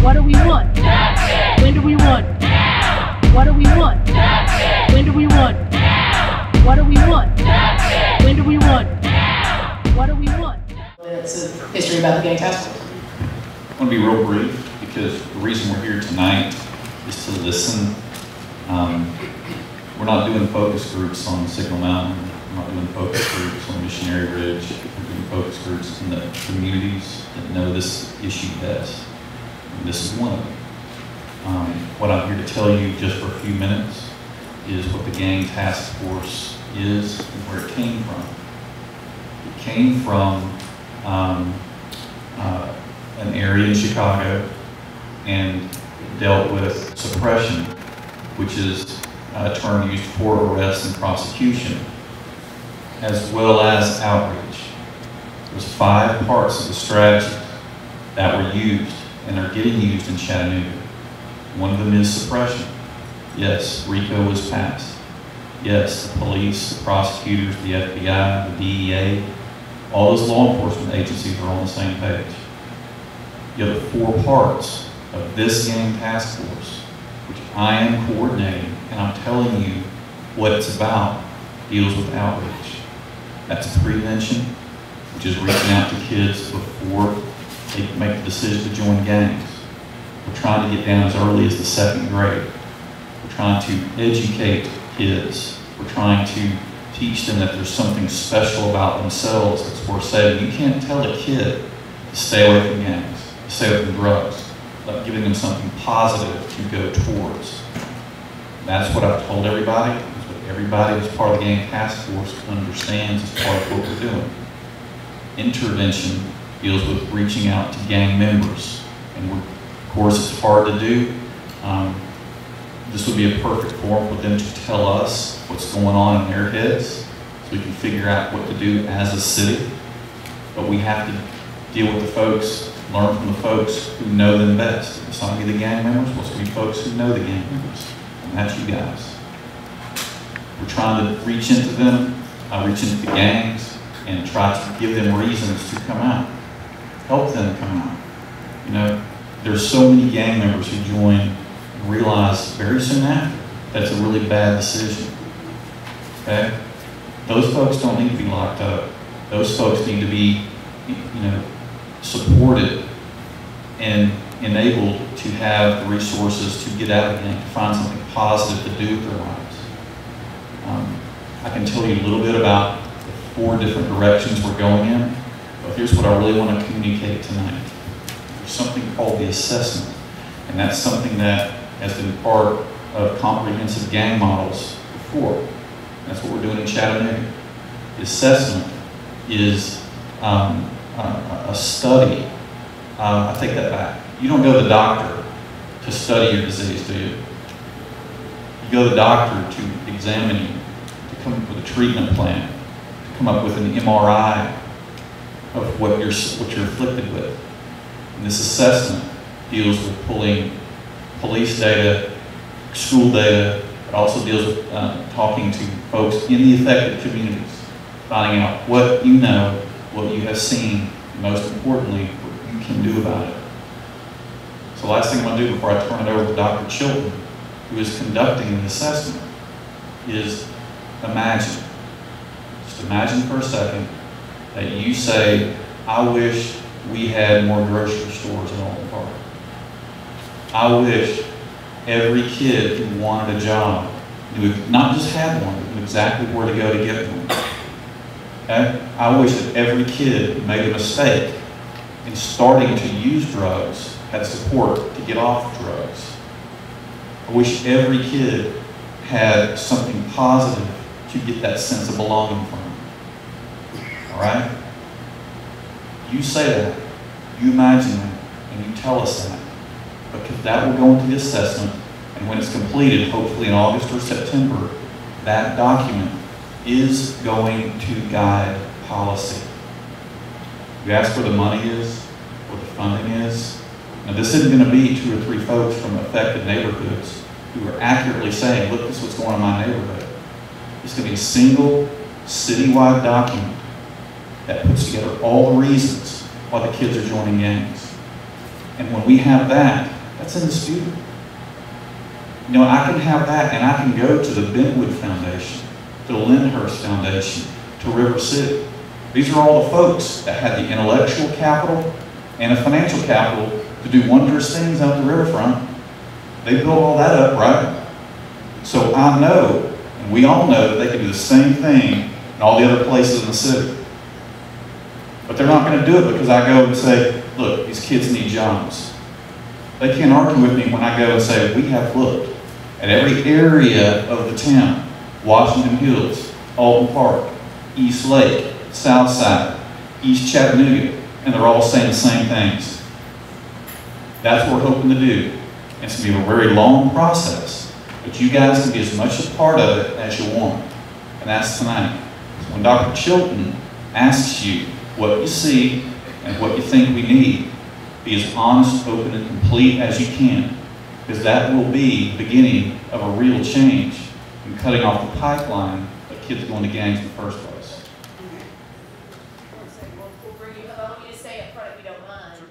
What do we want? When do we want? What do we want? When do we want? What do we want? When do we want? What do we want? It's a history about the gang task force. I want to be real brief because the reason we're here tonight is to listen. We're not doing focus groups on Signal Mountain. We're not doing focus groups on Missionary Ridge. We're doing focus groups in the communities that know this issue best. And this is one of them. What I'm here to tell you just for a few minutes is what the gang task force is and where it came from. It came from an area in Chicago and dealt with suppression, which is a term used for arrest and prosecution, as well as outreach. There's 5 parts of the strategy that were used and are getting used in Chattanooga. One of them is suppression. Yes, RICO was passed. Yes, the police, the prosecutors, the FBI, the DEA, all those law enforcement agencies are on the same page. You have the 4 parts of this gang task force, which I am coordinating, and I'm telling you what it's about, deals with outreach. That's prevention, which is reaching out to kids before they make the decision to join gangs. We're trying to get down as early as the 2nd grade. We're trying to educate kids. We're trying to teach them that there's something special about themselves that's worth saving. You can't tell a kid to stay away from gangs, to stay away from drugs, but giving them something positive to go towards. That's what I've told everybody. That's what everybody who's part of the gang task force understands as part of what we're doing. Intervention deals with reaching out to gang members. And of course, it's hard to do. This would be a perfect forum for them to tell us what's going on in their heads so we can figure out what to do as a city. But we have to deal with the folks, learn from the folks who know them best. It's not going to be the gang members, it's going to be folks who know the gang members. And that's you guys. We're trying to reach into them, reach into the gangs, and try to give them reasons to come out. Help them come out. You know, there's so many gang members who join and realize very soon after that's a really bad decision. Okay? Those folks don't need to be locked up. Those folks need to be, you know, supported and enabled to have the resources to get out again, to find something positive to do with their lives. I can tell you a little bit about the 4 different directions we're going in, but here's what I really want to communicate tonight. There's something called the assessment, and that's something that has been part of comprehensive gang models before. That's what we're doing in Chattanooga. The assessment is a study. I take that back. You don't go to the doctor to study your disease, do you? You go to the doctor to examine you, to come up with a treatment plan, to come up with an MRI of what you're afflicted with. And this assessment deals with pulling police data, school data. It also deals with talking to folks in the affected communities, finding out what you know, what you have seen, and most importantly, what you can do about it. So the last thing I'm going to do before I turn it over to Dr. Chilton, who is conducting the assessment, is imagine. Just imagine for a second that you say, I wish we had more grocery stores in Alton Park. I wish every kid who wanted a job knew, not just had one, but knew exactly where to go to get one. Okay? I wish that every kid who made a mistake in starting to use drugs had support to get off drugs. I wish every kid had something positive to get that sense of belonging from. All right? You say that, you imagine that, and you tell us that. Because that will go into the assessment, and when it's completed, hopefully in August or September, that document is going to guide policy. You ask where the money is, where the funding is. Now this isn't going to be 2 or 3 folks from affected neighborhoods who are accurately saying, look, this is what's going on in my neighborhood. It's going to be a single citywide document that puts together all the reasons why the kids are joining gangs. And when we have that, that's indisputable. You know, I can have that, and I can go to the Bentwood Foundation, to the Lyndhurst Foundation, to River City. These are all the folks that had the intellectual capital and the financial capital to do wondrous things out the riverfront. They built all that up, right? So I know, and we all know, that they can do the same thing in all the other places in the city. But they're not going to do it because I go and say, look, these kids need jobs. They can't argue with me when I go and say, we have looked at every area of the town, Washington Hills, Alton Park, East Lake, South Side, East Chattanooga, and they're all saying the same things. That's what we're hoping to do. It's going to be a very long process, but you guys can be as much a part of it as you want. And that's tonight. So when Dr. Chilton asks you what you see and what you think we need, be as honest, open, and complete as you can, because that will be the beginning of a real change in cutting off the pipeline of kids going to gangs in the first place. We'll bring you, I want you to stay up front if you don't mind.